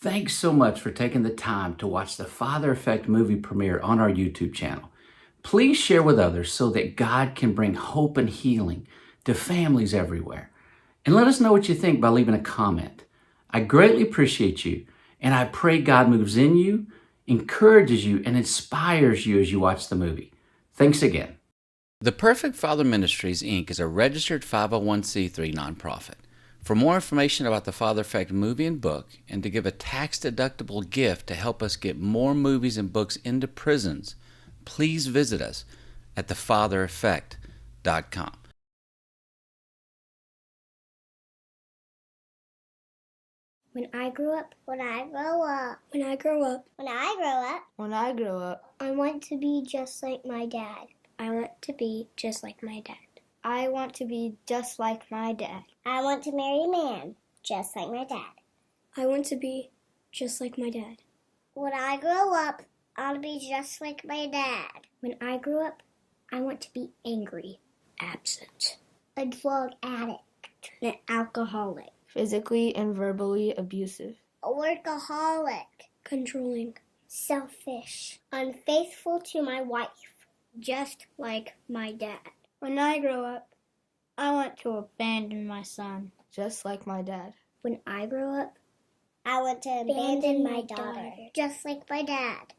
Thanks so much for taking the time to watch the Father Effect movie premiere on our YouTube channel. Please share with others so that God can bring hope and healing to families everywhere. And let us know what you think by leaving a comment. I greatly appreciate you, and I pray God moves in you, encourages you, and inspires you as you watch the movie. Thanks again. The Perfect Father Ministries, Inc. is a registered 501c3 nonprofit. For more information about the Father Effect movie and book, and to give a tax-deductible gift to help us get more movies and books into prisons, please visit us at thefathereffect.com. When I grow up, when I grow up, when I grow up, when I grow up, when I grow up, I want to be just like my dad. I want to be just like my dad. I want to be just like my dad. I want to marry a man just like my dad. I want to be just like my dad. When I grow up, I'll be just like my dad. When I grow up, I want to be angry, absent, a drug addict, an alcoholic, physically and verbally abusive, a workaholic, controlling, selfish, unfaithful to my wife, just like my dad. When I grow up, I want to abandon my son, just like my dad. When I grow up, I want to abandon my daughter, just like my dad.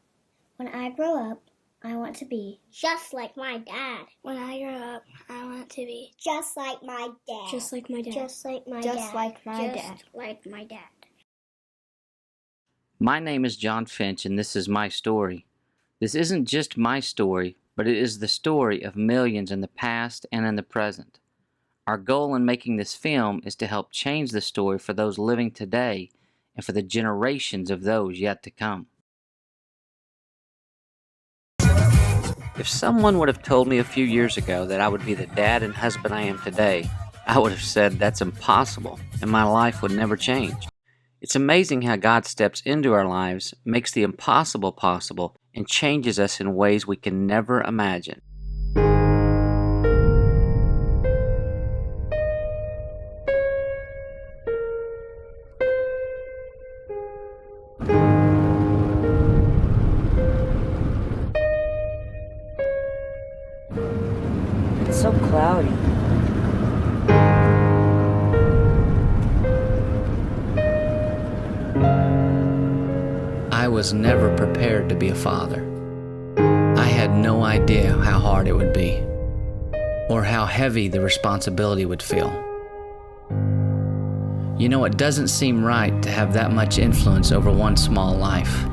When I grow up, I want to be just like my dad. When I grow up, I want to be just like my dad. Just like my dad. Just like my dad. Just like my dad. Just like my dad. My name is John Finch, and this is my story. This isn't just my story, but it is the story of millions in the past and in the present. Our goal in making this film is to help change the story for those living today and for the generations of those yet to come. If someone would have told me a few years ago that I would be the dad and husband I am today, I would have said that's impossible and my life would never change. It's amazing how God steps into our lives, makes the impossible possible, and changes us in ways we can never imagine. It's so cloudy. I was never prepared to be a father. I had no idea how hard it would be, or how heavy the responsibility would feel. You know, it doesn't seem right to have that much influence over one small life.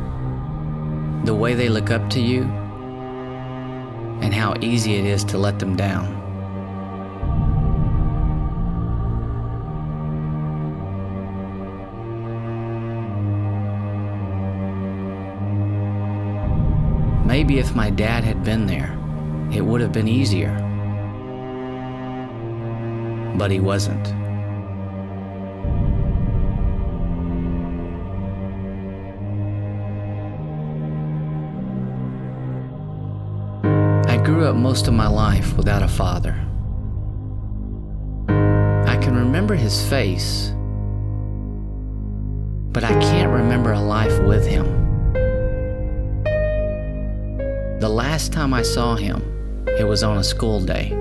The way they look up to you, and how easy it is to let them down. Maybe if my dad had been there, it would have been easier. But he wasn't. I grew up most of my life without a father. I can remember his face, but I can't remember a life with him. The last time I saw him, it was on a school day.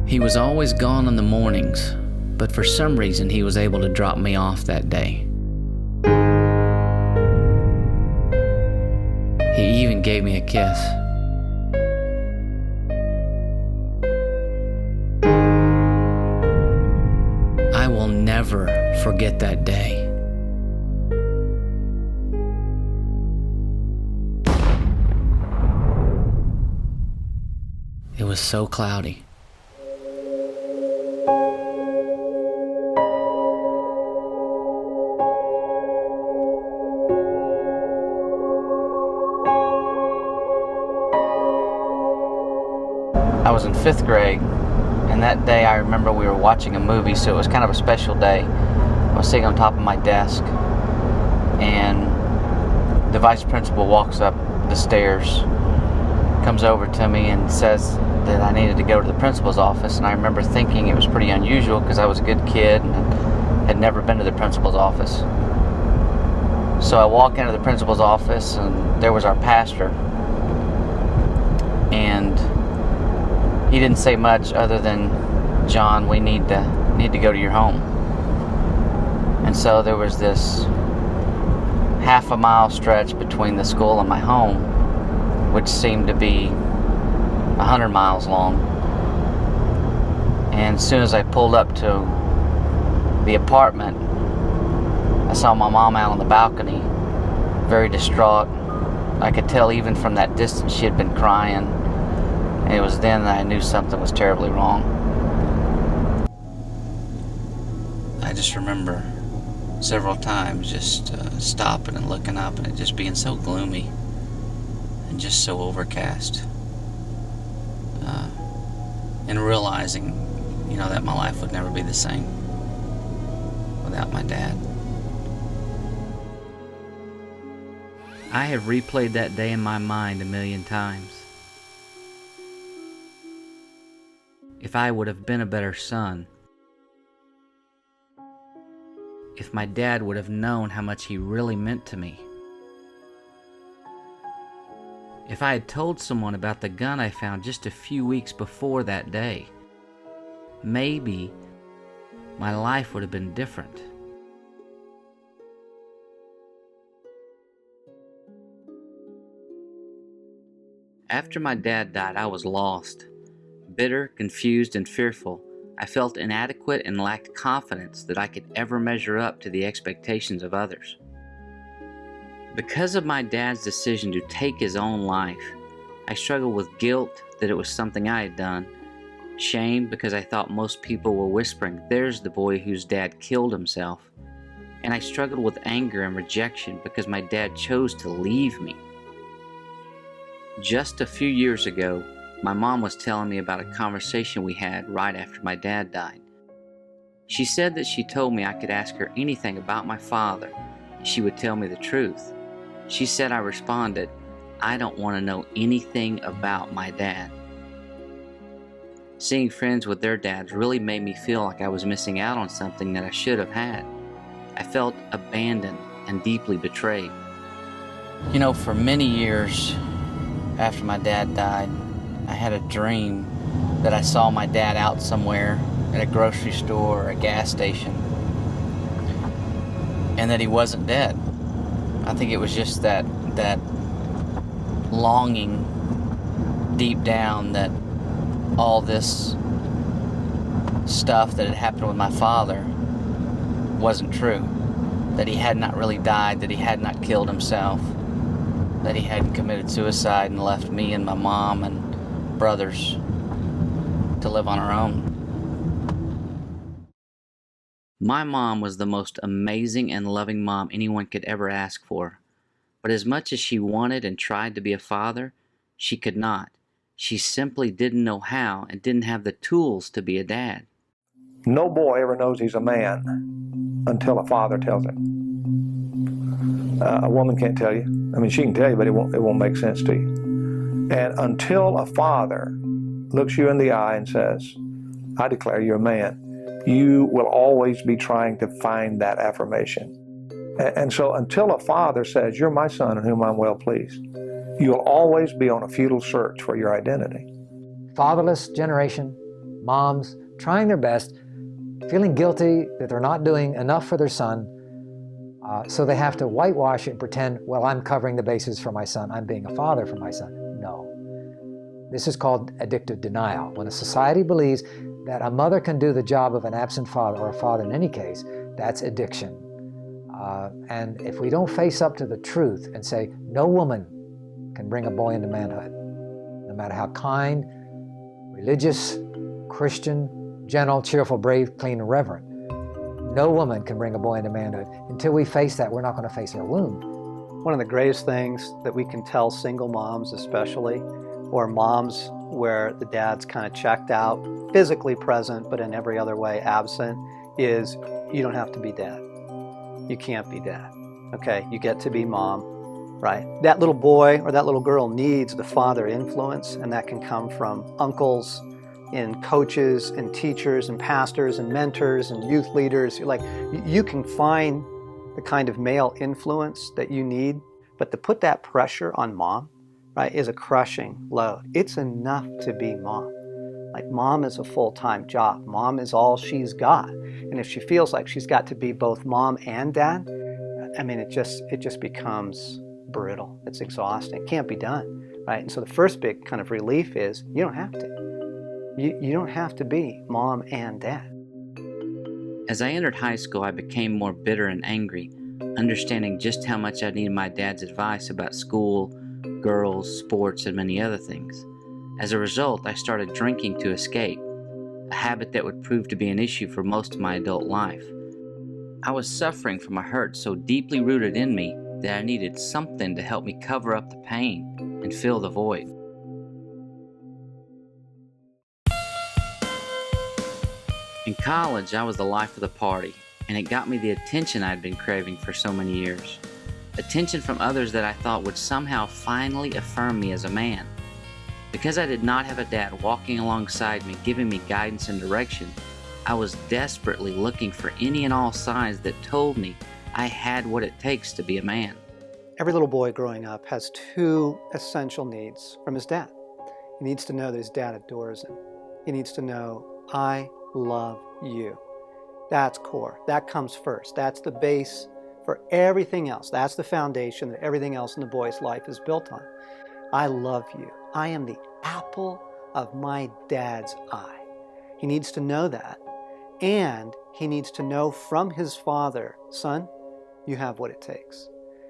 He was always gone in the mornings, but for some reason he was able to drop me off that day. He even gave me a kiss. I will never forget that day. It was so cloudy. I was in 5th grade, and that day I remember we were watching a movie, so it was kind of a special day. I was sitting on top of my desk, and the vice principal walks up the stairs, comes over to me and says that I needed to go to the principal's office, and I remember thinking it was pretty unusual because I was a good kid and had never been to the principal's office. So I walk into the principal's office, and there was our pastor. And he didn't say much other than, "John, we need to go to your home." And so there was this half a mile stretch between the school and my home, which seemed to be 100 miles long. And as soon as I pulled up to the apartment, I saw my mom out on the balcony, very distraught. I could tell even from that distance she had been crying, and it was then that I knew something was terribly wrong. I just remember several times just stopping and looking up, and it just being so gloomy and just so overcast, and realizing, that my life would never be the same without my dad. I have replayed that day in my mind a million times. If I would have been a better son, if my dad would have known how much he really meant to me, if I had told someone about the gun I found just a few weeks before that day, maybe my life would have been different. After my dad died, I was lost, bitter, confused, and fearful. I felt inadequate and lacked confidence that I could ever measure up to the expectations of others. Because of my dad's decision to take his own life, I struggled with guilt that it was something I had done, shame because I thought most people were whispering, "There's the boy whose dad killed himself," and I struggled with anger and rejection because my dad chose to leave me. Just a few years ago, my mom was telling me about a conversation we had right after my dad died. She said that she told me I could ask her anything about my father, and she would tell me the truth. She said I responded, "I don't want to know anything about my dad." Seeing friends with their dads really made me feel like I was missing out on something that I should have had. I felt abandoned and deeply betrayed. For many years after my dad died, I had a dream that I saw my dad out somewhere at a grocery store or a gas station, and that he wasn't dead. I think it was just that longing deep down that all this stuff that had happened with my father wasn't true, that he had not really died, that he had not killed himself, that he hadn't committed suicide and left me and my mom and brothers to live on our own. My mom was the most amazing and loving mom anyone could ever ask for. But as much as she wanted and tried to be a father, she could not. She simply didn't know how and didn't have the tools to be a dad. No boy ever knows he's a man until a father tells him. A woman can't tell you. She can tell you, but it won't make sense to you. And until a father looks you in the eye and says, "I declare you're a man," you will always be trying to find that affirmation. And so until a father says, "You're my son in whom I'm well pleased," you'll always be on a futile search for your identity. Fatherless generation, moms trying their best, feeling guilty that they're not doing enough for their son, so they have to whitewash it and pretend, "Well, I'm covering the bases for my son. I'm being a father for my son." No. This is called addictive denial. When a society believes that a mother can do the job of an absent father, or a father in any case, that's addiction. And if we don't face up to the truth and say, no woman can bring a boy into manhood, no matter how kind, religious, Christian, gentle, cheerful, brave, clean, and reverent, no woman can bring a boy into manhood. Until we face that, we're not going to face our wound. One of the greatest things that we can tell single moms especially, or moms where the dad's kind of checked out, physically present, but in every other way absent, is you don't have to be dad. You can't be dad. Okay, you get to be mom, right? That little boy or that little girl needs the father influence, and that can come from uncles, in coaches and teachers and pastors and mentors and youth leaders. Like, you can find the kind of male influence that you need, but to put that pressure on mom, right, is a crushing load. It's enough to be mom. Like, mom is a full-time job. Mom is all she's got. And if she feels like she's got to be both mom and dad, I mean, it just becomes brittle. It's exhausting. It can't be done, right? And so the first big kind of relief is you don't have to. You don't have to be mom and dad. As I entered high school, I became more bitter and angry, understanding just how much I needed my dad's advice about school, girls, sports, and many other things. As a result, I started drinking to escape, a habit that would prove to be an issue for most of my adult life. I was suffering from a hurt so deeply rooted in me that I needed something to help me cover up the pain and fill the void. In college, I was the life of the party, and it got me the attention I'd been craving for so many years. Attention from others that I thought would somehow finally affirm me as a man. Because I did not have a dad walking alongside me, giving me guidance and direction, I was desperately looking for any and all signs that told me I had what it takes to be a man. Every little boy growing up has two essential needs from his dad. He needs to know that his dad adores him. He needs to know, I love you. That's core. That comes first. That's the base for everything else. That's the foundation that everything else in the boy's life is built on. I love you. I am the apple of my dad's eye. He needs to know that. And he needs to know from his father, son, you have what it takes.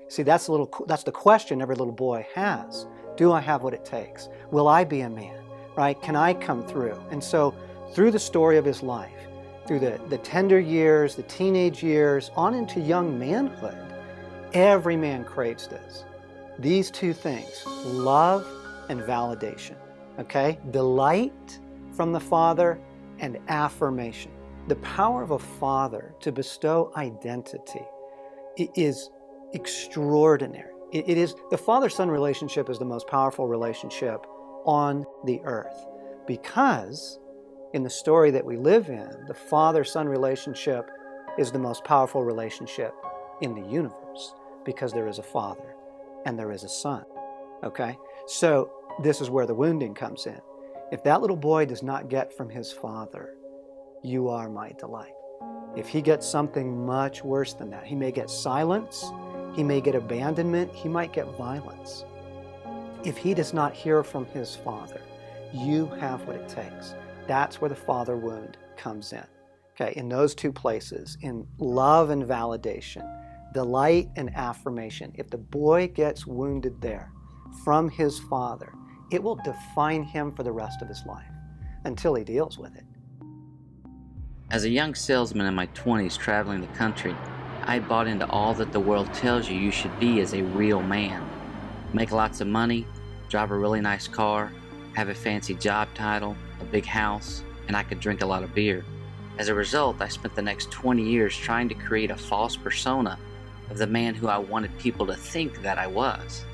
See, that's the question every little boy has. Do I have what it takes? Will I be a man? Right? Can I come through? And so through the story of his life, through the tender years, the teenage years, on into young manhood, every man craves this. These two things, love and validation, okay? Delight from the Father and affirmation. The power of a father to bestow identity is extraordinary. It is, the father-son relationship is the most powerful relationship on the earth, because in the story that we live in, the father-son relationship is the most powerful relationship in the universe, because there is a father and there is a son, okay? So this is where the wounding comes in. If that little boy does not get from his father, you are my delight. If he gets something much worse than that, he may get silence, he may get abandonment, he might get violence. If he does not hear from his father, you have what it takes. That's where the father wound comes in. Okay, in those two places, in love and validation, delight and affirmation, if the boy gets wounded there from his father, it will define him for the rest of his life until he deals with it. As a young salesman in my 20s traveling the country, I bought into all that the world tells you should be as a real man. Make lots of money, drive a really nice car, have a fancy job title, a big house, and I could drink a lot of beer. As a result, I spent the next 20 years trying to create a false persona of the man who I wanted people to think that I was.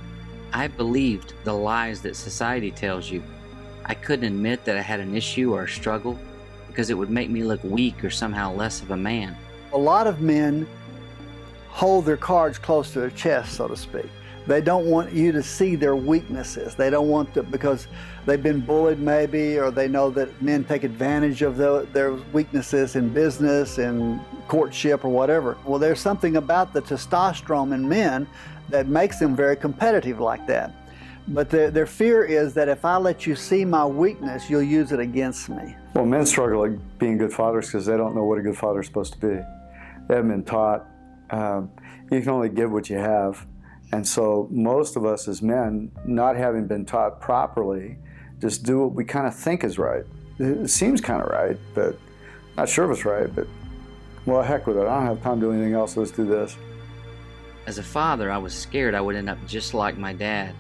I believed the lies that society tells you. I couldn't admit that I had an issue or a struggle because it would make me look weak or somehow less of a man. A lot of men hold their cards close to their chest, so to speak. They don't want you to see their weaknesses. They don't want to, because they've been bullied maybe, or they know that men take advantage of their weaknesses in business and courtship or whatever. Well, there's something about the testosterone in men that makes them very competitive like that. But their fear is that if I let you see my weakness, you'll use it against me. Well, men struggle at being good fathers because they don't know what a good father is supposed to be. They haven't been taught. You can only give what you have. And so most of us as men, not having been taught properly, just do what we kind of think is right. It seems kind of right, but not sure if it's right, but well, heck with it. I don't have time to do anything else, let's do this. As a father, I was scared I would end up just like my dad,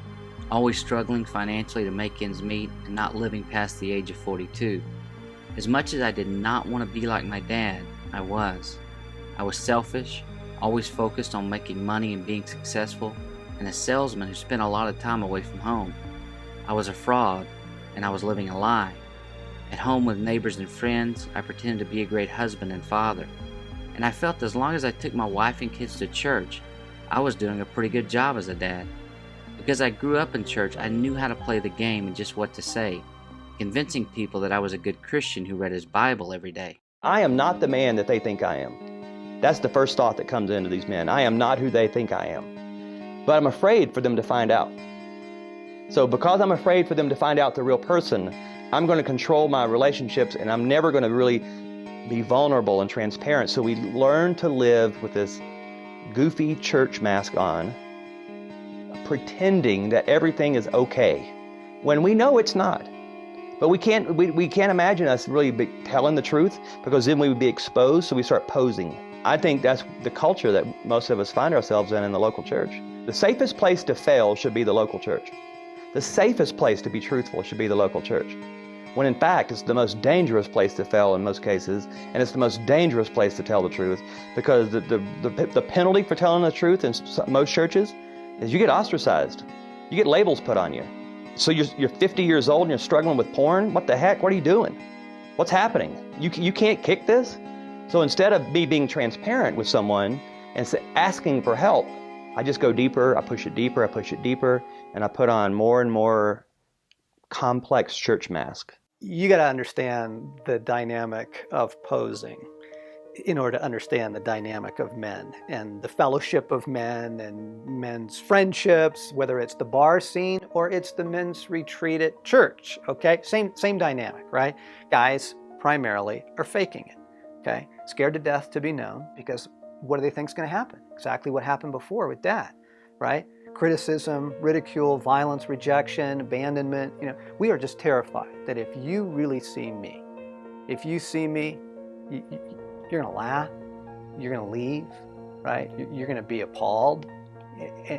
always struggling financially to make ends meet and not living past the age of 42. As much as I did not want to be like my dad, I was. I was selfish, always focused on making money and being successful, and a salesman who spent a lot of time away from home. I was a fraud, and I was living a lie. At home with neighbors and friends, I pretended to be a great husband and father. And I felt as long as I took my wife and kids to church, I was doing a pretty good job as a dad. Because I grew up in church, I knew how to play the game and just what to say, convincing people that I was a good Christian who read his Bible every day. I am not the man that they think I am. That's the first thought that comes into these men. I am not who they think I am. But I'm afraid for them to find out. So because I'm afraid for them to find out the real person, I'm going to control my relationships, and I'm never going to really be vulnerable and transparent. So we learn to live with this goofy church mask on, pretending that everything is okay, when we know it's not. But we can't imagine us really telling the truth, because then we would be exposed, so we start posing. I think that's the culture that most of us find ourselves in the local church. The safest place to fail should be the local church. The safest place to be truthful should be the local church. When in fact, it's the most dangerous place to fail in most cases, and it's the most dangerous place to tell the truth, because the penalty for telling the truth in most churches is you get ostracized. You get labels put on you. So you're 50 years old and you're struggling with porn? What the heck? What are you doing? What's happening? You can't kick this? So instead of me being transparent with someone and asking for help, I just go deeper, I push it deeper, I push it deeper, and I put on more and more complex church mask. You got to understand the dynamic of posing in order to understand the dynamic of men and the fellowship of men and men's friendships, whether it's the bar scene or it's the men's retreat at church, okay? Same dynamic, right? Guys primarily are faking it, okay? Scared to death to be known, because what do they think is going to happen? Exactly what happened before with Dad, right? Criticism, ridicule, violence, rejection, abandonment. We are just terrified that if you really see me, you're going to laugh, you're going to leave, right? You're going to be appalled.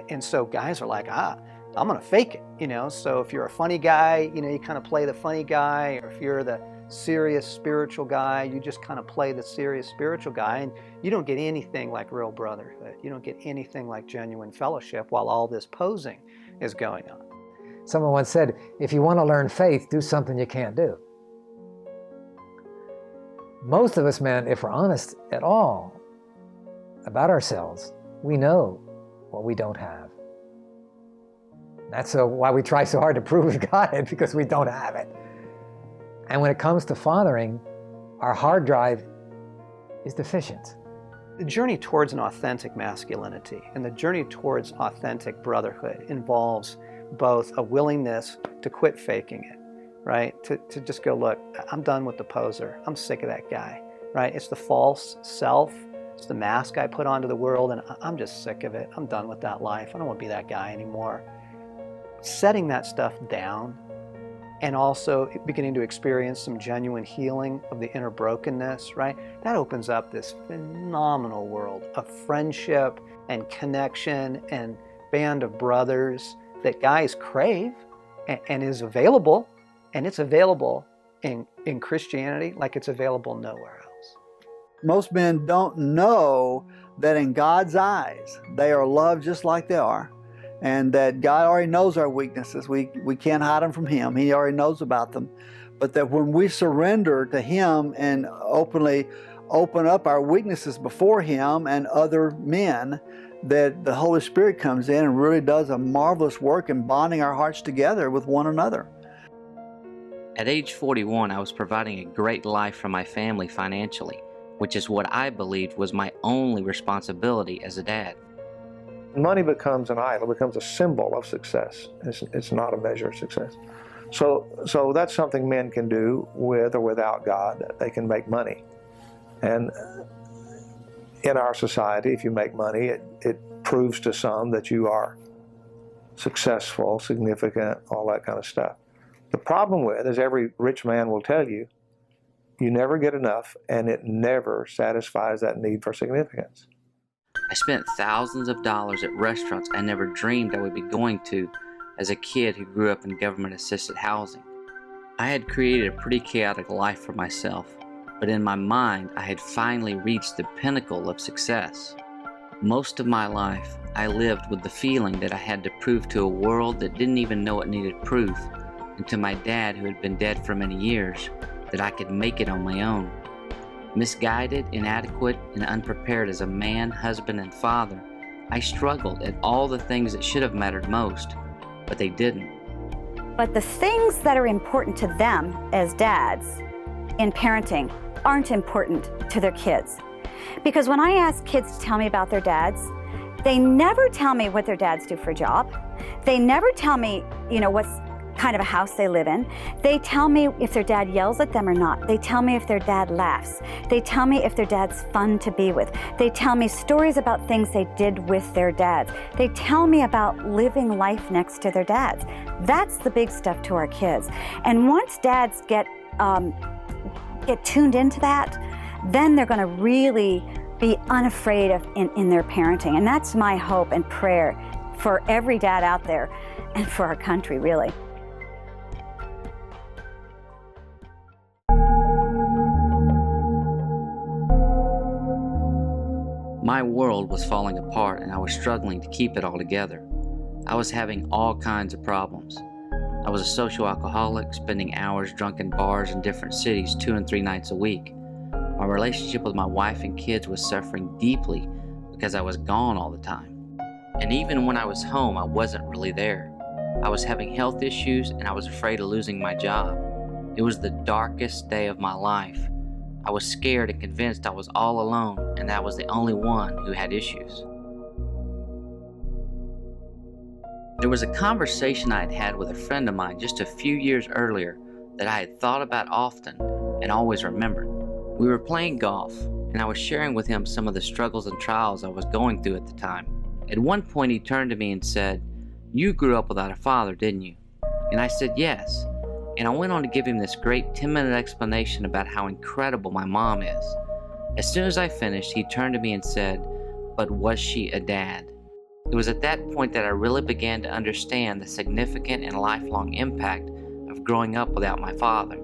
And so guys are like, I'm going to fake it, So if you're a funny guy, you kind of play the funny guy, or if you're the serious spiritual guy, you just kind of play the serious spiritual guy, and you don't get anything like real brotherhood. You don't get anything like genuine fellowship while all this posing is going on. Someone once said, if you want to learn faith, do something you can't do. Most of us men, if we're honest at all about ourselves, we know what we don't have. That's why we try so hard to prove we got it, because we don't have it. And when it comes to fathering, our hard drive is deficient. The journey towards an authentic masculinity and the journey towards authentic brotherhood involves both a willingness to quit faking it, right? To just go, look, I'm done with the poser. I'm sick of that guy, right? It's the false self. It's the mask I put onto the world, and I'm just sick of it. I'm done with that life. I don't want to be that guy anymore. Setting that stuff down, and also beginning to experience some genuine healing of the inner brokenness, right? That opens up this phenomenal world of friendship and connection and band of brothers that guys crave and is available. And it's available in Christianity like it's available nowhere else. Most men don't know that in God's eyes, they are loved just like they are, and that God already knows our weaknesses. We can't hide them from Him. He already knows about them. But that when we surrender to Him and openly open up our weaknesses before Him and other men, that the Holy Spirit comes in and really does a marvelous work in bonding our hearts together with one another. At age 41, I was providing a great life for my family financially, which is what I believed was my only responsibility as a dad. Money becomes an idol, becomes a symbol of success. It's not a measure of success. So that's something men can do with or without God. They can make money. And in our society, if you make money, it proves to some that you are successful, significant, all that kind of stuff. The problem with, as every rich man will tell you, you never get enough, and it never satisfies that need for significance. I spent thousands of dollars at restaurants I never dreamed I would be going to as a kid who grew up in government-assisted housing. I had created a pretty chaotic life for myself, but in my mind, I had finally reached the pinnacle of success. Most of my life, I lived with the feeling that I had to prove to a world that didn't even know it needed proof, and to my dad, who had been dead for many years, that I could make it on my own. Misguided, inadequate, and unprepared as a man, husband, and father, I struggled at all the things that should have mattered most, but they didn't. But the things that are important to them as dads in parenting aren't important to their kids. Because when I ask kids to tell me about their dads, they never tell me what their dads do for a job. They never tell me, what kind of a house they live in. They tell me if their dad yells at them or not. They tell me if their dad laughs. They tell me if their dad's fun to be with. They tell me stories about things they did with their dads. They tell me about living life next to their dads. That's the big stuff to our kids. And once dads get tuned into that, then they're going to really be unafraid of in their parenting. And that's my hope and prayer for every dad out there and for our country, really. My world was falling apart and I was struggling to keep it all together. I was having all kinds of problems. I was a social alcoholic, spending hours drunk in bars in different cities 2 and 3 nights a week. My relationship with my wife and kids was suffering deeply because I was gone all the time. And even when I was home, I wasn't really there. I was having health issues and I was afraid of losing my job. It was the darkest day of my life. I was scared and convinced I was all alone and that I was the only one who had issues. There was a conversation I had had with a friend of mine just a few years earlier that I had thought about often and always remembered. We were playing golf and I was sharing with him some of the struggles and trials I was going through at the time. At one point he turned to me and said, "You grew up without a father, didn't you?" And I said, "Yes." And I went on to give him this great 10-minute explanation about how incredible my mom is. As soon as I finished, he turned to me and said, "But was she a dad?" It was at that point that I really began to understand the significant and lifelong impact of growing up without my father.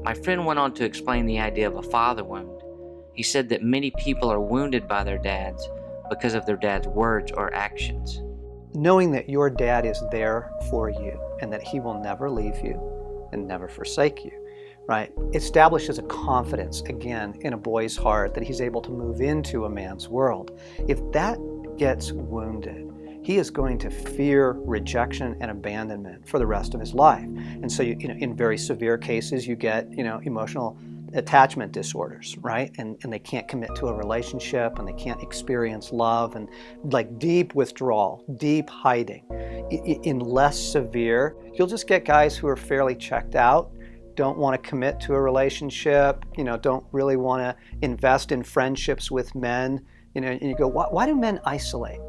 My friend went on to explain the idea of a father wound. He said that many people are wounded by their dads because of their dad's words or actions. Knowing that your dad is there for you and that he will never leave you and never forsake you, right, establishes a confidence, again, in a boy's heart that he's able to move into a man's world. If that gets wounded, he is going to fear rejection and abandonment for the rest of his life. And so, in very severe cases, you get, emotional attachment disorders, right? And they can't commit to a relationship and they can't experience love and like deep withdrawal, deep hiding. In less severe, you'll just get guys who are fairly checked out, don't want to commit to a relationship, don't really want to invest in friendships with men, and you go, why do men isolate?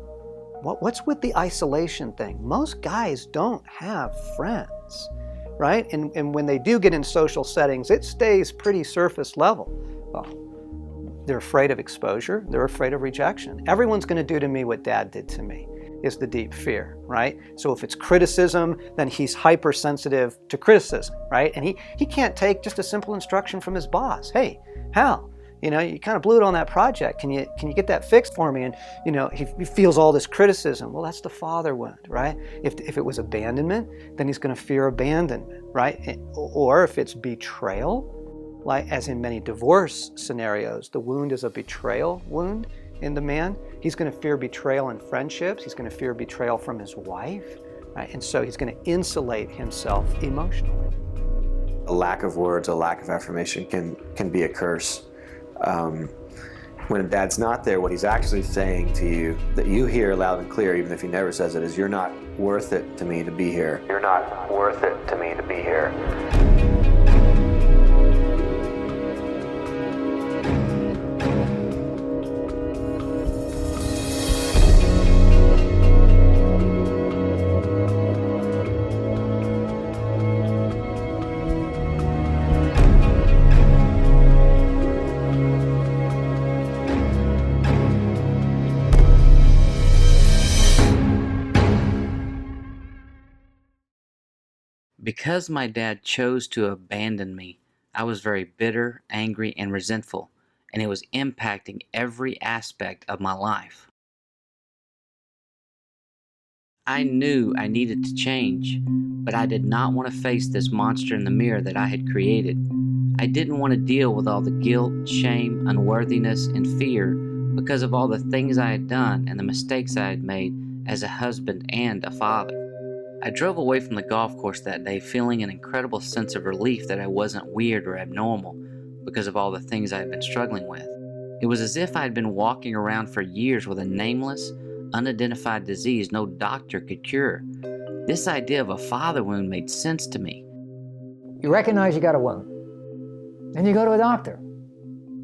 What's with the isolation thing? Most guys don't have friends, right? And when they do get in social settings, it stays pretty surface level. Well, they're afraid of exposure. They're afraid of rejection. Everyone's going to do to me what dad did to me is the deep fear, right? So if it's criticism, then he's hypersensitive to criticism, right? And he can't take just a simple instruction from his boss. Hey, Hal, you kind of blew it on that project. Can you get that fixed for me? And, he feels all this criticism. Well, that's the father wound, right? If it was abandonment, then he's going to fear abandonment, right? Or if it's betrayal, like as in many divorce scenarios, the wound is a betrayal wound in the man. He's going to fear betrayal in friendships. He's going to fear betrayal from his wife, right? And so he's going to insulate himself emotionally. A lack of words, a lack of affirmation can be a curse. When a dad's not there, what he's actually saying to you, that you hear loud and clear, even if he never says it, is, "You're not worth it to me to be here. You're not worth it to me to be here." Because my dad chose to abandon me, I was very bitter, angry, and resentful, and it was impacting every aspect of my life. I knew I needed to change, but I did not want to face this monster in the mirror that I had created. I didn't want to deal with all the guilt, shame, unworthiness, and fear because of all the things I had done and the mistakes I had made as a husband and a father. I drove away from the golf course that day feeling an incredible sense of relief that I wasn't weird or abnormal because of all the things I had been struggling with. It was as if I had been walking around for years with a nameless, unidentified disease no doctor could cure. This idea of a father wound made sense to me. You recognize you got a wound, and you go to a doctor.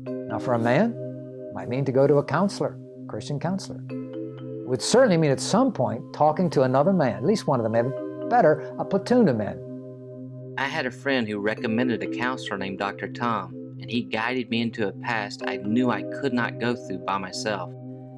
Now for a man, it might mean to go to a counselor, Christian counselor. It would certainly mean at some point talking to another man, at least one of them, maybe better, a platoon of men. I had a friend who recommended a counselor named Dr. Tom, and he guided me into a past I knew I could not go through by myself.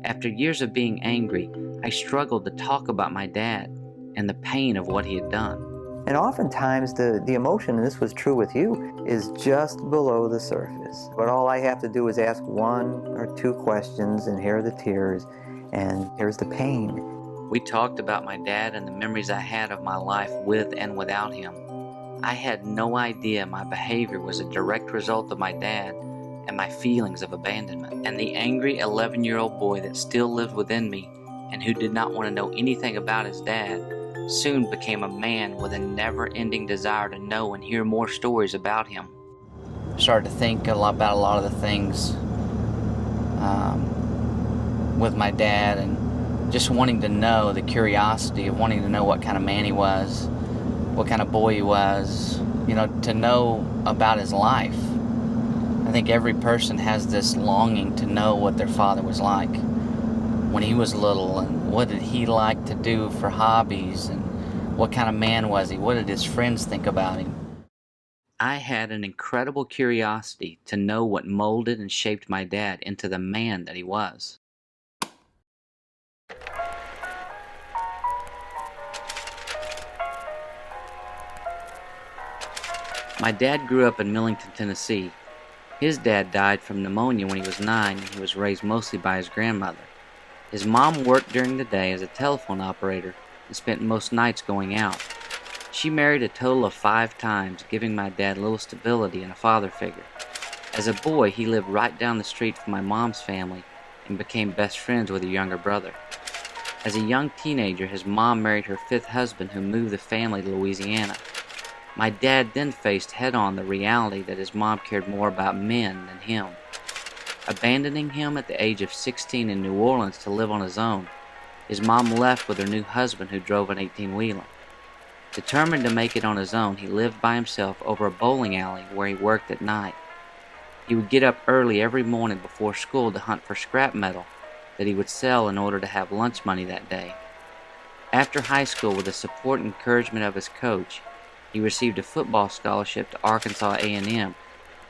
After years of being angry, I struggled to talk about my dad and the pain of what he had done. And oftentimes the emotion, and this was true with you, is just below the surface. But all I have to do is ask one or two questions, and here are the tears, and here's the pain. We talked about my dad and the memories I had of my life with and without him. I had no idea my behavior was a direct result of my dad and my feelings of abandonment, and the angry 11-year-old boy that still lived within me and who did not want to know anything about his dad soon became a man with a never-ending desire to know and hear more stories about him. I started to think about a lot of the things with my dad, and just wanting to know, the curiosity of wanting to know what kind of man he was, what kind of boy he was, to know about his life. I think every person has this longing to know what their father was like when he was little, and what did he like to do for hobbies, and what kind of man was he, what did his friends think about him. I had an incredible curiosity to know what molded and shaped my dad into the man that he was. My dad grew up in Millington, Tennessee. His dad died from pneumonia when he was 9, and he was raised mostly by his grandmother. His mom worked during the day as a telephone operator and spent most nights going out. She married a total of 5 times, giving my dad little stability and a father figure. As a boy, he lived right down the street from my mom's family and became best friends with her younger brother. As a young teenager, his mom married her 5th husband, who moved the family to Louisiana. My dad then faced head-on the reality that his mom cared more about men than him. Abandoning him at the age of 16 in New Orleans to live on his own, his mom left with her new husband, who drove an 18-wheeler. Determined to make it on his own, he lived by himself over a bowling alley where he worked at night. He would get up early every morning before school to hunt for scrap metal that he would sell in order to have lunch money that day. After high school, with the support and encouragement of his coach, he received a football scholarship to Arkansas A&M,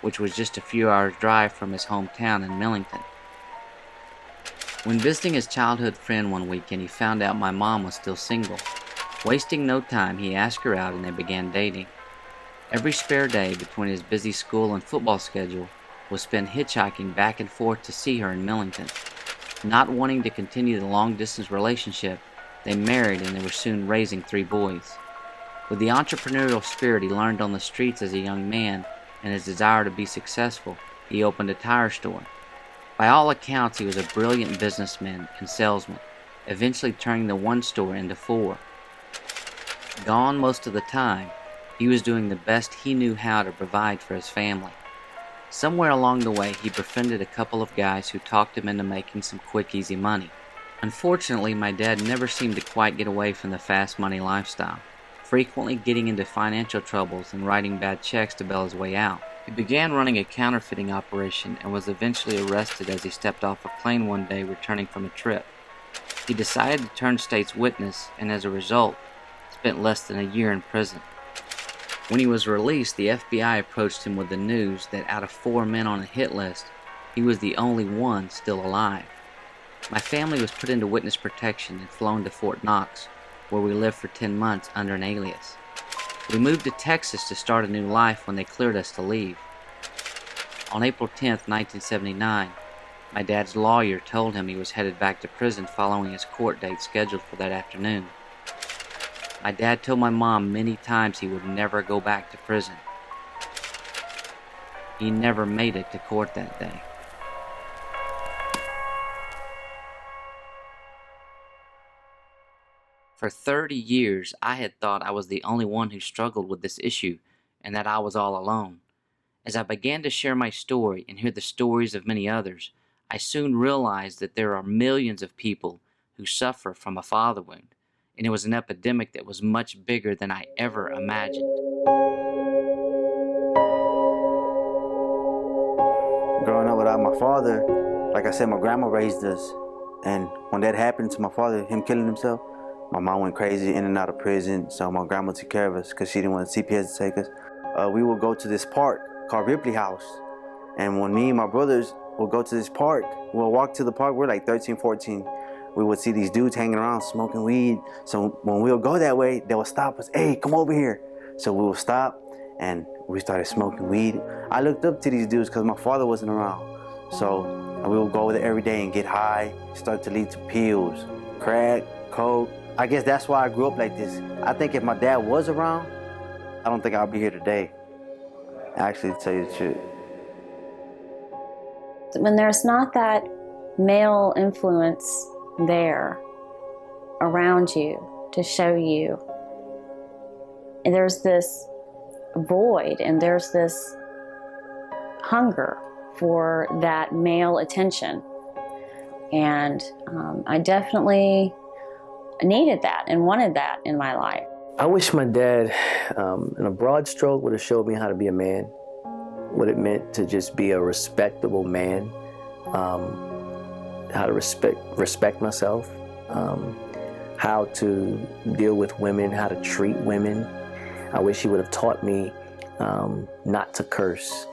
which was just a few hours' drive from his hometown in Millington. When visiting his childhood friend one weekend, he found out my mom was still single. Wasting no time, he asked her out and they began dating. Every spare day between his busy school and football schedule was spent hitchhiking back and forth to see her in Millington. Not wanting to continue the long-distance relationship, they married and they were soon raising 3 boys. With the entrepreneurial spirit he learned on the streets as a young man and his desire to be successful, he opened a tire store. By all accounts, he was a brilliant businessman and salesman, eventually turning the 1 store into 4. Gone most of the time, he was doing the best he knew how to provide for his family. Somewhere along the way, he befriended a couple of guys who talked him into making some quick, easy money. Unfortunately, my dad never seemed to quite get away from the fast money lifestyle, frequently getting into financial troubles and writing bad checks to bail his way out. He began running a counterfeiting operation and was eventually arrested as he stepped off a plane one day returning from a trip. He decided to turn state's witness and as a result, spent less than a year in prison. When he was released, the FBI approached him with the news that out of 4 men on a hit list, he was the only one still alive. My family was put into witness protection and flown to Fort Knox, where we lived for 10 months under an alias. We moved to Texas to start a new life when they cleared us to leave. On April 10th, 1979, my dad's lawyer told him he was headed back to prison following his court date scheduled for that afternoon. My dad told my mom many times he would never go back to prison. He never made it to court that day. For 30 years, I had thought I was the only one who struggled with this issue and that I was all alone. As I began to share my story and hear the stories of many others, I soon realized that there are millions of people who suffer from a father wound, and it was an epidemic that was much bigger than I ever imagined. Growing up without my father, like I said, my grandma raised us, and when that happened to my father, him killing himself, my mom went crazy, in and out of prison, so my grandma took care of us because she didn't want CPS to take us. We would go to this park called Ripley House, and when me and my brothers would go to this park, we'll walk to the park, we're like 13, 14, we would see these dudes hanging around smoking weed, so when we would go that way, they would stop us, hey, come over here. So we would stop, and we started smoking weed. I looked up to these dudes because my father wasn't around, so we would go over there every day and get high, start to lead to pills, crack, coke. I guess that's why I grew up like this. I think if my dad was around, I don't think I'd be here today. Actually, to tell you the truth. When there's not that male influence there around you to show you, and there's this void and there's this hunger for that male attention. And I definitely needed that and wanted that in my life. I wish my dad, in a broad stroke, would have showed me how to be a man, what it meant to just be a respectable man, how to respect myself, how to deal with women, how to treat women. I wish he would have taught me not to curse,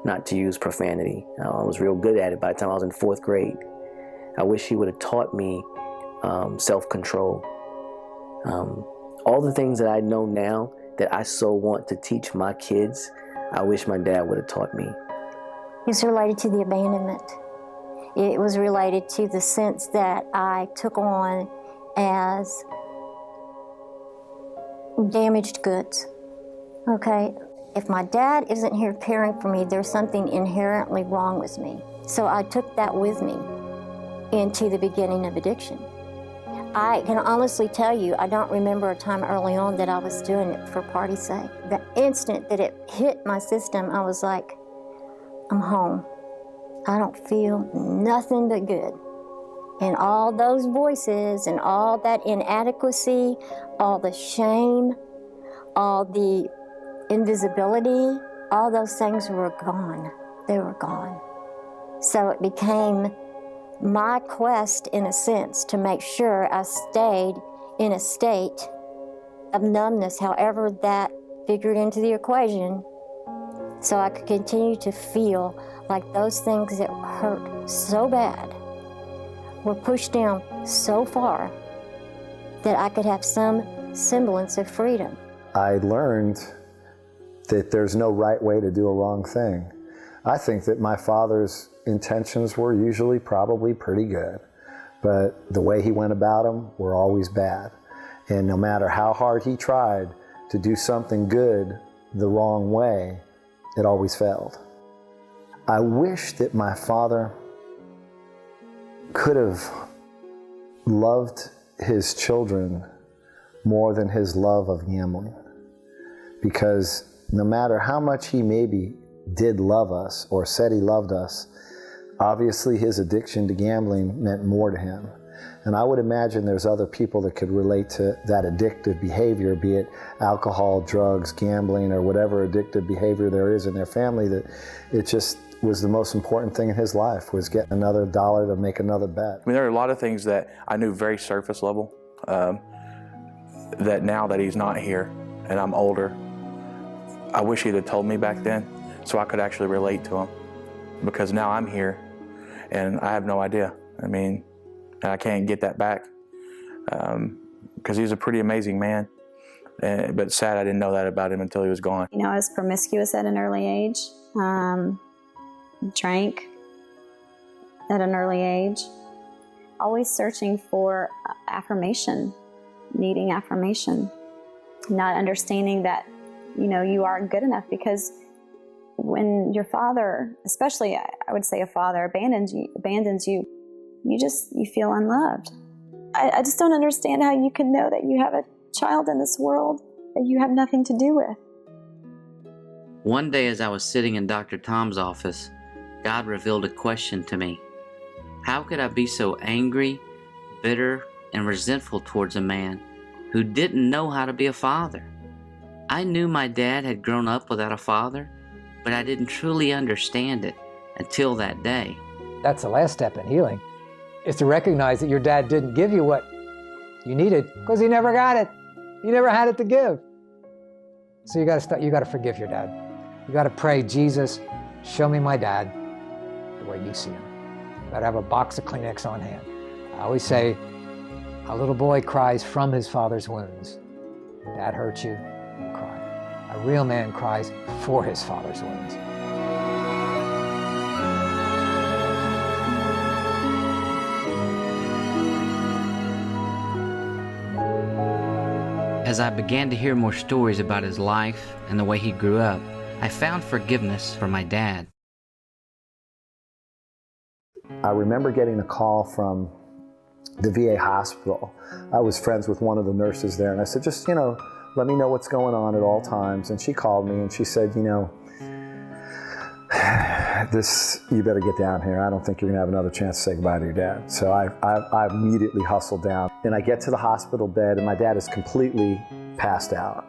not to use profanity. I was real good at it by the time I was in 4th grade. I wish he would have taught me self-control. All the things that I know now that I so want to teach my kids, I wish my dad would have taught me. It's related to the abandonment. It was related to the sense that I took on as damaged goods, okay? If my dad isn't here caring for me, there's something inherently wrong with me. So I took that with me into the beginning of addiction. I can honestly tell you, I don't remember a time early on that I was doing it for party's sake. The instant that it hit my system, I was like, I'm home. I don't feel nothing but good. And all those voices and all that inadequacy, all the shame, all the invisibility, all those things were gone. They were gone. So it became my quest, in a sense, to make sure I stayed in a state of numbness, however that figured into the equation, so I could continue to feel like those things that hurt so bad were pushed down so far that I could have some semblance of freedom. I learned that there's no right way to do a wrong thing. I think that my father's intentions were usually probably pretty good, but the way he went about them were always bad. And no matter how hard he tried to do something good the wrong way, it always failed. I wish that my father could have loved his children more than his love of gambling, because no matter how much he maybe did love us or said he loved us, obviously his addiction to gambling meant more to him. And I would imagine there's other people that could relate to that addictive behavior, be it alcohol, drugs, gambling, or whatever addictive behavior there is in their family, that it just was the most important thing in his life, was getting another dollar to make another bet. I mean, there are a lot of things that I knew very surface level, that now that he's not here and I'm older, I wish he'd have told me back then so I could actually relate to him, because now I'm here and I have no idea. I mean, and I can't get that back, because he's a pretty amazing man. But sad I didn't know that about him until he was gone. You know, I was promiscuous at an early age, drank at an early age, always searching for affirmation, needing affirmation, not understanding that, you know, you aren't good enough, because when your father, especially I would say a father, abandons you, you feel unloved. I just don't understand how you can know that you have a child in this world that you have nothing to do with. One day as I was sitting in Dr. Tom's office, God revealed a question to me. How could I be so angry, bitter, and resentful towards a man who didn't know how to be a father? I knew my dad had grown up without a father, but I didn't truly understand it until that day. That's the last step in healing, is to recognize that your dad didn't give you what you needed because he never got it. He never had it to give. So you got to forgive your dad. You got to pray, Jesus, show me my dad the way you see him. You got to have a box of Kleenex on hand. I always say, a little boy cries from his father's wounds. Dad hurt you, you cry. A real man cries for his father's wounds. As I began to hear more stories about his life and the way he grew up, I found forgiveness for my dad. I remember getting a call from the VA hospital. I was friends with one of the nurses there, and I said, just, let me know what's going on at all times. And she called me and she said, you better get down here. I don't think you're gonna have another chance to say goodbye to your dad. So I immediately hustled down. And I get to the hospital bed and my dad is completely passed out.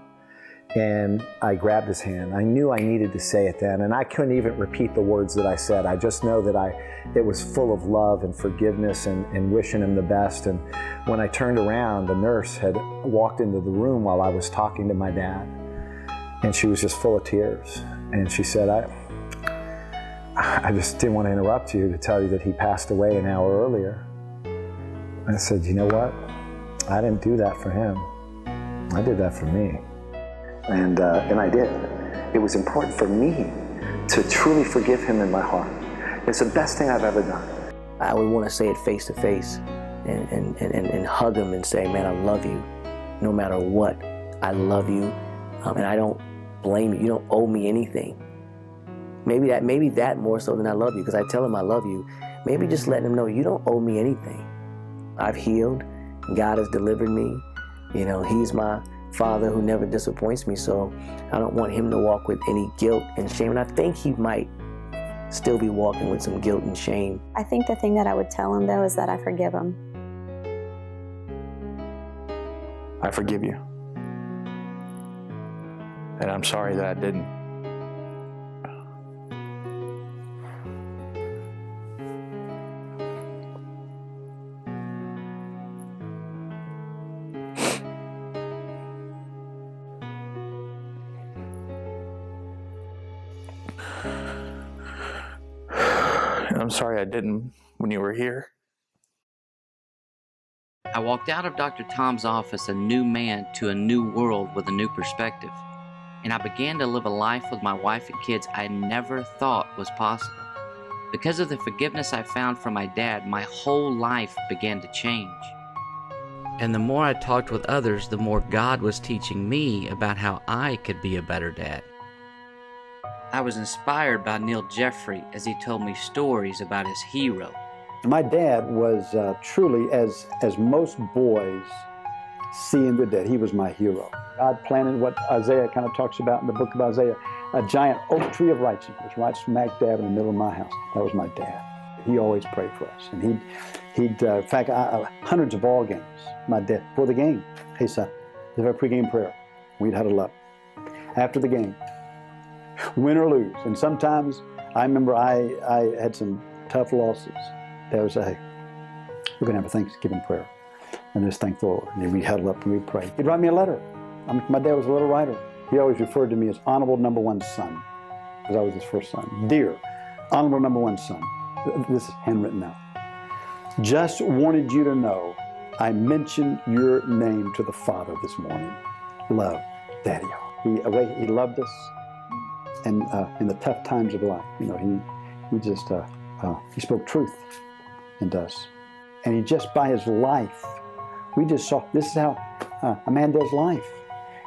And I grabbed his hand. I knew I needed to say it then, and I couldn't even repeat the words that I said. I just know that it was full of love and forgiveness and wishing him the best. And when I turned around, the nurse had walked into the room while I was talking to my dad, and she was just full of tears. And she said, I just didn't want to interrupt you to tell you that he passed away an hour earlier. I said, you know what? I didn't do that for him. I did that for me. And I did. It was important for me to truly forgive him in my heart. It's the best thing I've ever done. I would want to say it face to face and hug him and say, man, I love you. No matter what, I love you. And I don't blame you. You don't owe me anything. Maybe that more so than I love you, because I tell him I love you. Maybe just letting him know you don't owe me anything. I've healed. God has delivered me. He's my Father who never disappoints me, so I don't want him to walk with any guilt and shame. And I think he might still be walking with some guilt and shame. I think the thing that I would tell him, though, is that I forgive him. I forgive you. And I'm sorry that I didn't. I'm sorry I didn't when you were here. I walked out of Dr. Tom's office a new man to a new world with a new perspective. And I began to live a life with my wife and kids I never thought was possible. Because of the forgiveness I found from my dad, my whole life began to change. And the more I talked with others, the more God was teaching me about how I could be a better dad. I was inspired by Neil Jeffrey as he told me stories about his hero. My dad was truly, as most boys see in their dad, he was my hero. God planted what Isaiah kind of talks about in the book of Isaiah, a giant oak tree of righteousness right smack dab in the middle of my house. That was my dad. He always prayed for us. And he'd in fact, hundreds of ball games, my dad, before the game, hey son, let's have a pregame prayer. We'd huddle up. After the game, win or lose. And sometimes, I remember I had some tough losses. Dad would say, hey, we're going to have a Thanksgiving prayer. And just thank the Lord. And then we'd huddle up and we'd pray. He'd write me a letter. My dad was a little writer. He always referred to me as honorable number one son, because I was his first son. Dear honorable number one son. This is handwritten now. Just wanted you to know I mentioned your name to the Father this morning. Love, Daddy. He loved us. And in the tough times of life, he just he spoke truth into us. And he just, by his life, we just saw, this is how a man does life.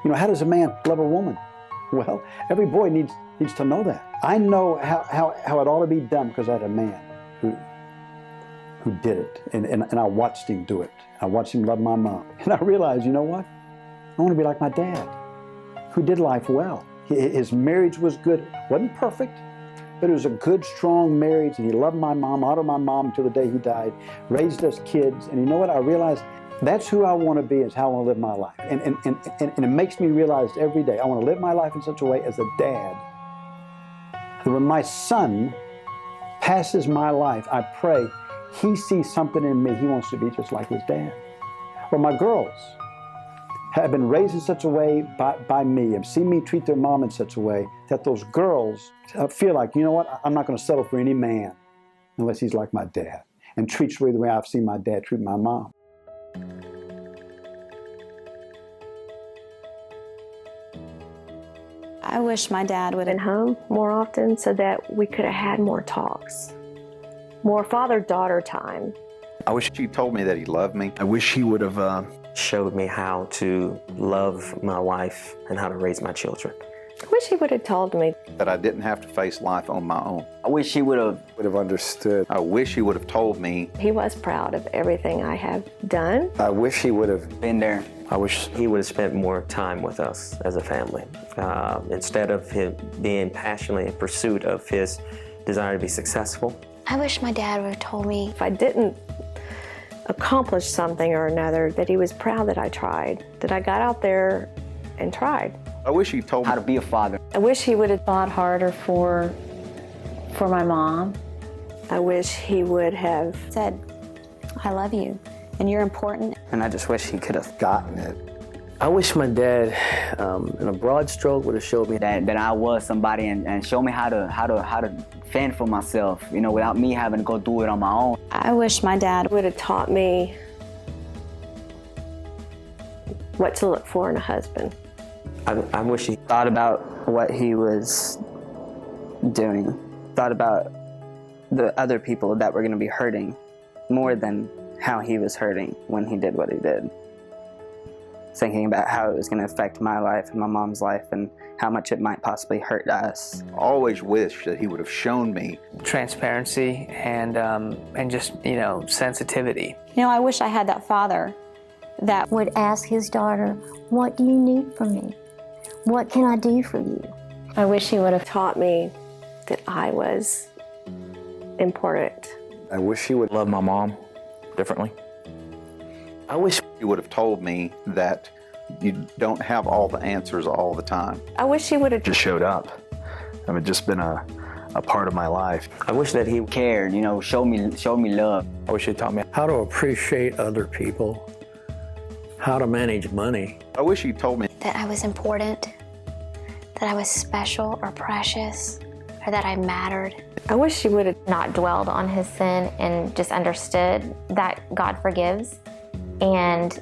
How does a man love a woman? Well, every boy needs to know that. I know how it ought to be done because I had a man who did it, and I watched him do it. I watched him love my mom. And I realized, you know what? I want to be like my dad, who did life well. His marriage was good. Wasn't perfect, but it was a good, strong marriage, and he loved my mom, honored my mom until the day he died, raised us kids. And you know what? I realized that's who I want to be, is how I want to live my life. And it makes me realize every day I want to live my life in such a way as a dad that when my son passes my life, I pray he sees something in me he wants to be just like his dad. Well, my girls have been raised in such a way by me, have seen me treat their mom in such a way that those girls feel like, you know what, I'm not going to settle for any man unless he's like my dad and treats me the way I've seen my dad treat my mom. I wish my dad would have been home more often so that we could have had more talks, more father-daughter time. I wish he told me that he loved me. I wish he would have showed me how to love my wife and how to raise my children. I wish he would have told me that I didn't have to face life on my own. I wish he would have understood. I wish he would have told me. he was proud of everything I have done. I wish he would have been there. I wish he would have spent more time with us as a family. Instead of him being passionately in pursuit of his desire to be successful. I wish my dad would have told me If I didn't accomplish something or another, that he was proud that I tried, that I got out there and tried. I wish he told me how to be a father. I wish he would have thought harder for my mom. I wish he would have said, I love you, and you're important. And I just wish he could have gotten it. I wish my dad, in a broad stroke, would have showed me that I was somebody and showed me how to fend for myself, you know, without me having to go do it on my own. I wish my dad would have taught me what to look for in a husband. I wish he thought about what he was doing, thought about the other people that were going to be hurting more than how he was hurting when he did what he did. Thinking about how it was going to affect my life and my mom's life and how much it might possibly hurt us. I always wish that he would have shown me transparency and just, sensitivity. I wish I had that father that would ask his daughter, what do you need from me? What can I do for you? I wish he would have taught me that I was important. I wish he would love my mom differently. I wish he would have told me that you don't have all the answers all the time. I wish he would have just showed up. I mean, just been a part of my life. I wish that he cared, showed me love. I wish he taught me how to appreciate other people, how to manage money. I wish he told me that I was important, that I was special or precious, or that I mattered. I wish he would have not dwelled on his sin and just understood that God forgives and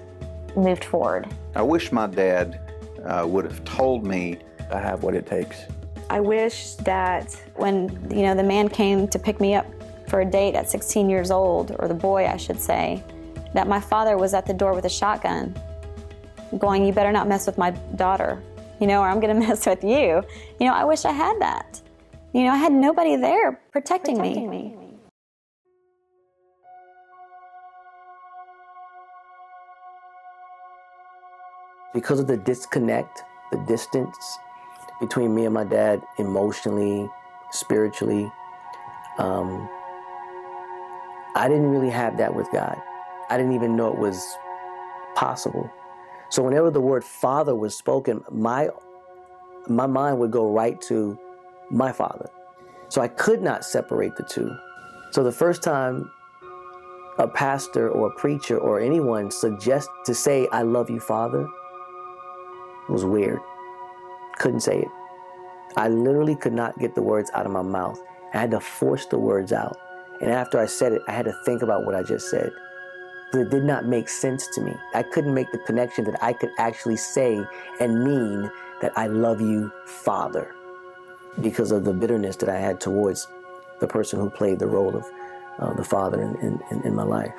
moved forward. I wish my dad would have told me I have what it takes. I wish that when, the man came to pick me up for a date at 16 years old, or the boy, I should say, that my father was at the door with a shotgun going, you better not mess with my daughter, or I'm going to mess with you. I wish I had that. I had nobody there protecting me. Because of the disconnect, the distance between me and my dad emotionally, spiritually, I didn't really have that with God. I didn't even know it was possible. So whenever the word father was spoken, my mind would go right to my father. So I could not separate the two. So the first time a pastor or a preacher or anyone suggests to say, I love you, Father, was weird. Couldn't say it. I literally could not get the words out of my mouth. I had to force the words out. And after I said it, I had to think about what I just said. But it did not make sense to me. I couldn't make the connection that I could actually say and mean that I love you, Father, because of the bitterness that I had towards the person who played the role of the father in my life.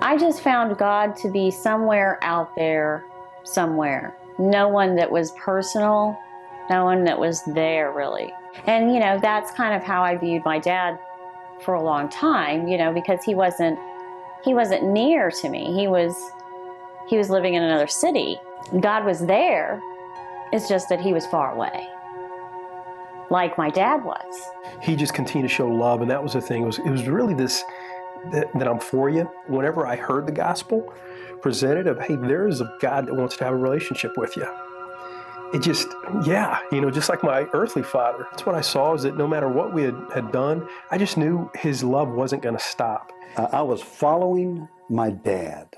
I just found God to be somewhere out there, somewhere. No one that was personal, No one that was there, really. And, you know, that's kind of how I viewed my dad for a long time, you know, because he wasn't near to me. He was living in another city. God was there. It's just that he was far away, like my dad was. He just continued to show love, and that was the thing. It was really this, that I'm for you. Whenever I heard the gospel presented of, hey, there is a God that wants to have a relationship with you. It just, yeah, you know, just like my earthly father. That's what I saw, is that no matter what we had done, I just knew his love wasn't going to stop. I was following my dad,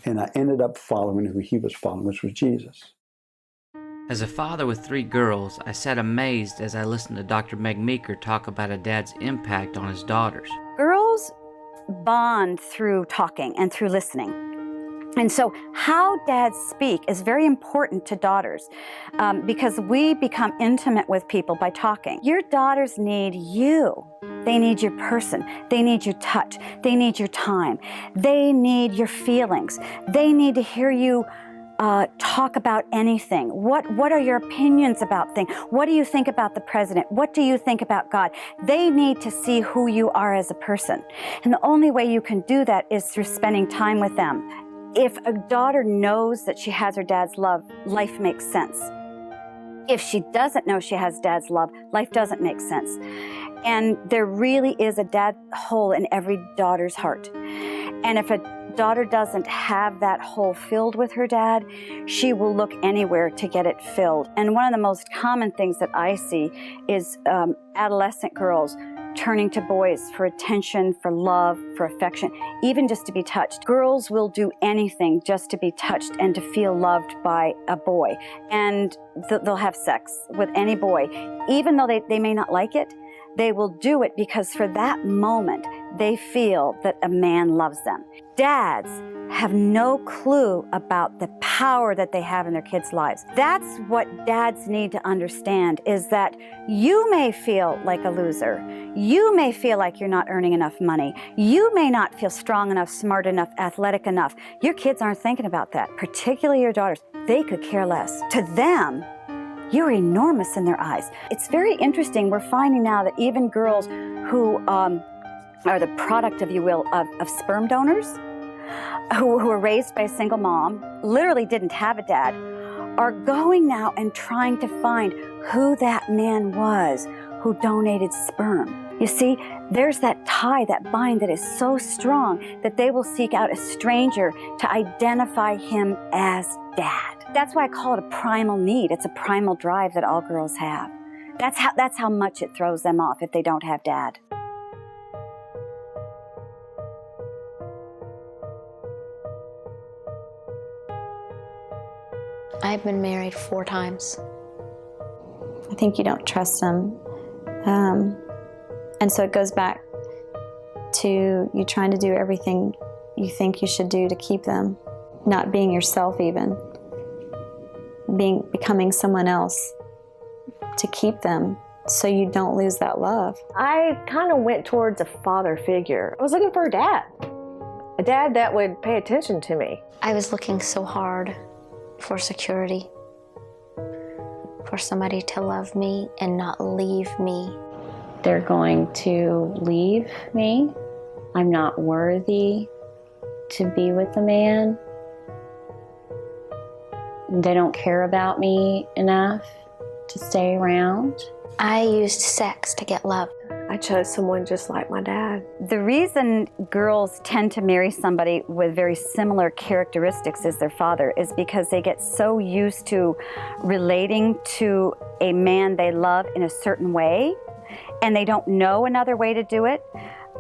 and I ended up following who he was following, which was Jesus. As a father with 3 girls, I sat amazed as I listened to Dr. Meg Meeker talk about a dad's impact on his daughters. Girls bond through talking and through listening. And so how dads speak is very important to daughters because we become intimate with people by talking. Your daughters need you. They need your person. They need your touch. They need your time. They need your feelings. They need to hear you talk about anything. What are your opinions about things? What do you think about the president? What do you think about God? They need to see who you are as a person. And the only way you can do that is through spending time with them. If a daughter knows that she has her dad's love, life makes sense. If she doesn't know she has dad's love, life doesn't make sense. And there really is a dad hole in every daughter's heart. And if a daughter doesn't have that hole filled with her dad, she will look anywhere to get it filled. And one of the most common things that I see is adolescent girls turning to boys for attention, for love, for affection, even just to be touched. Girls will do anything just to be touched and to feel loved by a boy. And they'll have sex with any boy. Even though they may not like it, they will do it because for that moment, they feel that a man loves them. Dads have no clue about the power that they have in their kids' lives. That's what dads need to understand, is that you may feel like a loser. You may feel like you're not earning enough money. You may not feel strong enough, smart enough, athletic enough. Your kids aren't thinking about that, particularly your daughters. They could care less. To them, you're enormous in their eyes. It's very interesting. We're finding now that even girls who are the product, if you will, of sperm donors, who were raised by a single mom, literally didn't have a dad, are going now and trying to find who that man was who donated sperm. You see, there's that tie, that bind that is so strong that they will seek out a stranger to identify him as dad. That's why I call it a primal need. It's a primal drive that all girls have. That's how much it throws them off if they don't have dad. I've been married 4 times. I think you don't trust them. And so it goes back to you trying to do everything you think you should do to keep them, not being yourself even, becoming someone else to keep them so you don't lose that love. I kind of went towards a father figure. I was looking for a dad that would pay attention to me. I was looking so hard for security, for somebody to love me and not leave me. They're going to leave me. I'm not worthy to be with a man. They don't care about me enough to stay around. I used sex to get love. I chose someone just like my dad. The reason girls tend to marry somebody with very similar characteristics as their father is because they get so used to relating to a man they love in a certain way, and they don't know another way to do it,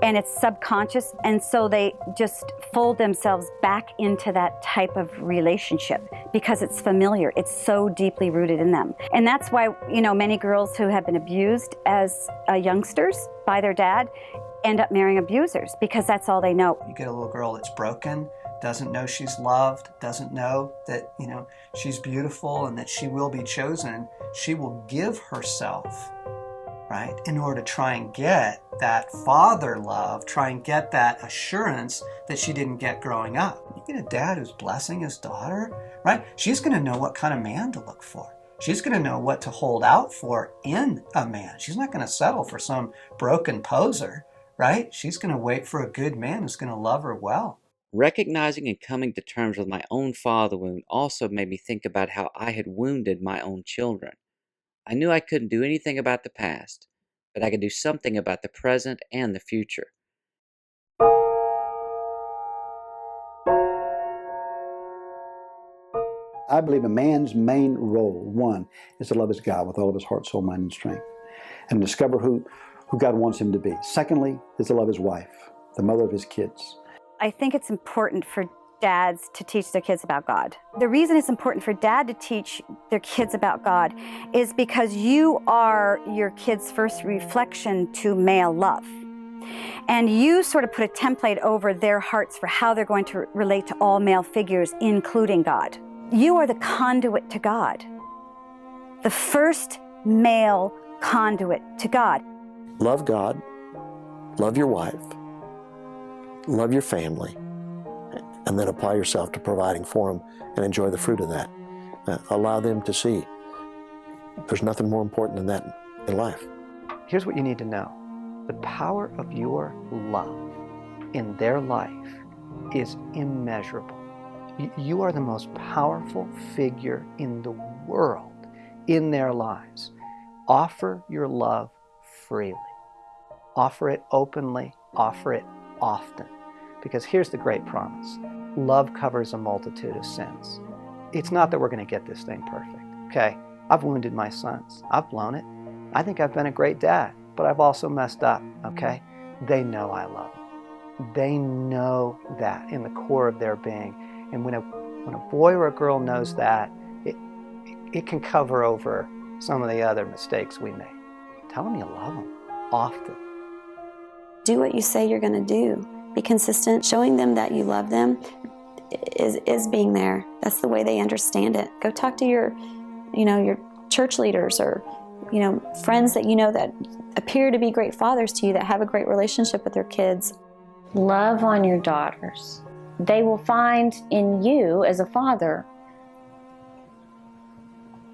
and it's subconscious, and so they just fold themselves back into that type of relationship because it's familiar. It's so deeply rooted in them. And that's why, you know, many girls who have been abused as youngsters by their dad end up marrying abusers because that's all they know. You get a little girl that's broken, doesn't know she's loved, doesn't know that, you know, she's beautiful and that she will be chosen. She will give herself, right, in order to try and get that father love, try and get that assurance that she didn't get growing up. You get a dad who's blessing his daughter, right? She's going to know what kind of man to look for, She's going to know what to hold out for in a man. She's not going to settle for some broken poser, right? She's going to wait for a good man who's going to love her well. Recognizing and coming to terms with my own father wound also made me think about how I had wounded my own children. I knew I couldn't do anything about the past, but I could do something about the present and the future. I believe a man's main role, one, is to love his God with all of his heart, soul, mind, and strength, and discover who God wants him to be. Secondly, is to love his wife, the mother of his kids. I think it's important for dads to teach their kids about God. The reason it's important for dad to teach their kids about God is because you are your kids' first reflection to male love. And you sort of put a template over their hearts for how they're going to relate to all male figures, including God. You are the conduit to God, the first male conduit to God. Love God, love your wife, love your family, and then apply yourself to providing for them and enjoy the fruit of that. Allow them to see there's nothing more important than that in life. Here's what you need to know. The power of your love in their life is immeasurable. You are the most powerful figure in the world in their lives. Offer your love freely. Offer it openly. Offer it often. Because here's the great promise. Love covers a multitude of sins. It's not that we're going to get this thing perfect, okay? I've wounded my sons. I've blown it. I think I've been a great dad, but I've also messed up, okay? They know I love them. They know that in the core of their being. And when a boy or a girl knows that, it can cover over some of the other mistakes we make. Tell them you love them often. Do what you say you're going to do. Be consistent. Showing them that you love them is being there. That's the way they understand it. Go talk to your church leaders or, friends that that appear to be great fathers to you, that have a great relationship with their kids. Love on your daughters. They will find in you as a father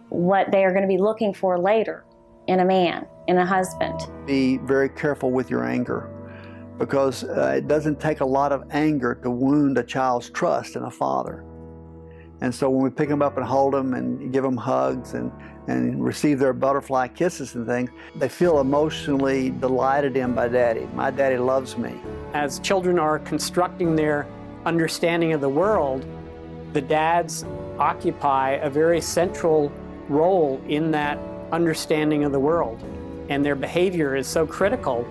what they are going to be looking for later in a man, in a husband. Be very careful with your anger, because it doesn't take a lot of anger to wound a child's trust in a father. And so when we pick them up and hold them and give them hugs and receive their butterfly kisses and things, they feel emotionally delighted in by Daddy. My daddy loves me. As children are constructing their understanding of the world, the dads occupy a very central role in that understanding of the world. And their behavior is so critical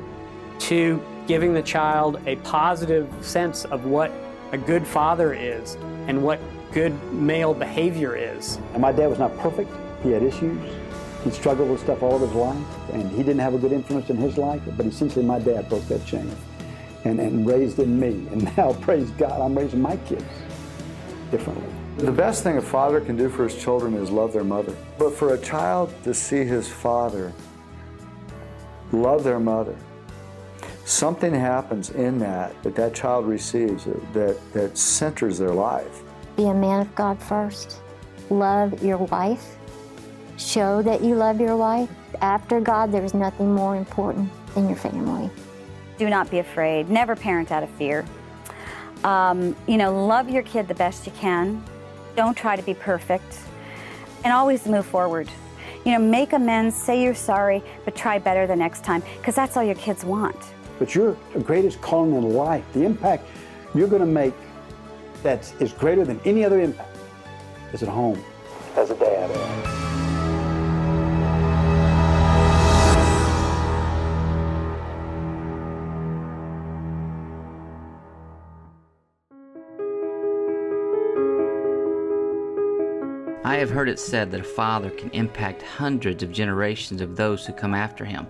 to giving the child a positive sense of what a good father is and what good male behavior is. And my dad was not perfect. He had issues. He struggled with stuff all of his life, and he didn't have a good influence in his life, but essentially my dad broke that chain and raised in me. And now, praise God, I'm raising my kids differently. The best thing a father can do for his children is love their mother. But for a child to see his father love their mother, something happens in that child receives that centers their life. Be a man of God first. Love your wife. Show that you love your wife. After God, there's nothing more important than your family. Do not be afraid. Never parent out of fear. Love your kid the best you can. Don't try to be perfect. And always move forward. Make amends, say you're sorry, but try better the next time, because that's all your kids want. But your greatest calling in life, the impact you're going to make that is greater than any other impact, is at home as a dad. I have heard it said that a father can impact hundreds of generations of those who come after him.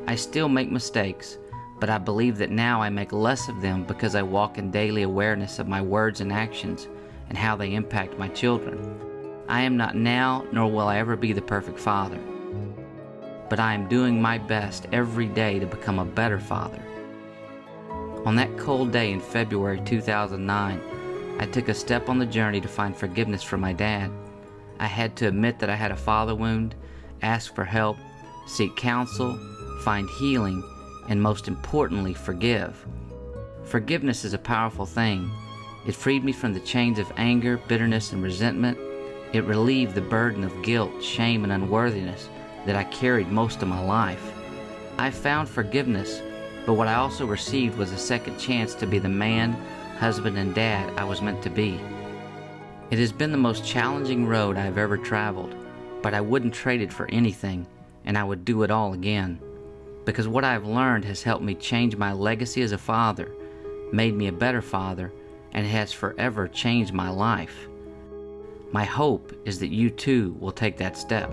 I still make mistakes, but I believe that now I make less of them because I walk in daily awareness of my words and actions and how they impact my children. I am not now, nor will I ever be the perfect father, but I am doing my best every day to become a better father. On that cold day in February 2009, I took a step on the journey to find forgiveness from my dad. I had to admit that I had a father wound, ask for help, seek counsel, find healing, and most importantly, forgive. Forgiveness is a powerful thing. It freed me from the chains of anger, bitterness, and resentment. It relieved the burden of guilt, shame, and unworthiness that I carried most of my life. I found forgiveness, but what I also received was a second chance to be the man, husband, and dad I was meant to be. It has been the most challenging road I have ever traveled, but I wouldn't trade it for anything, and I would do it all again. Because what I have learned has helped me change my legacy as a father, made me a better father, and has forever changed my life. My hope is that you too will take that step.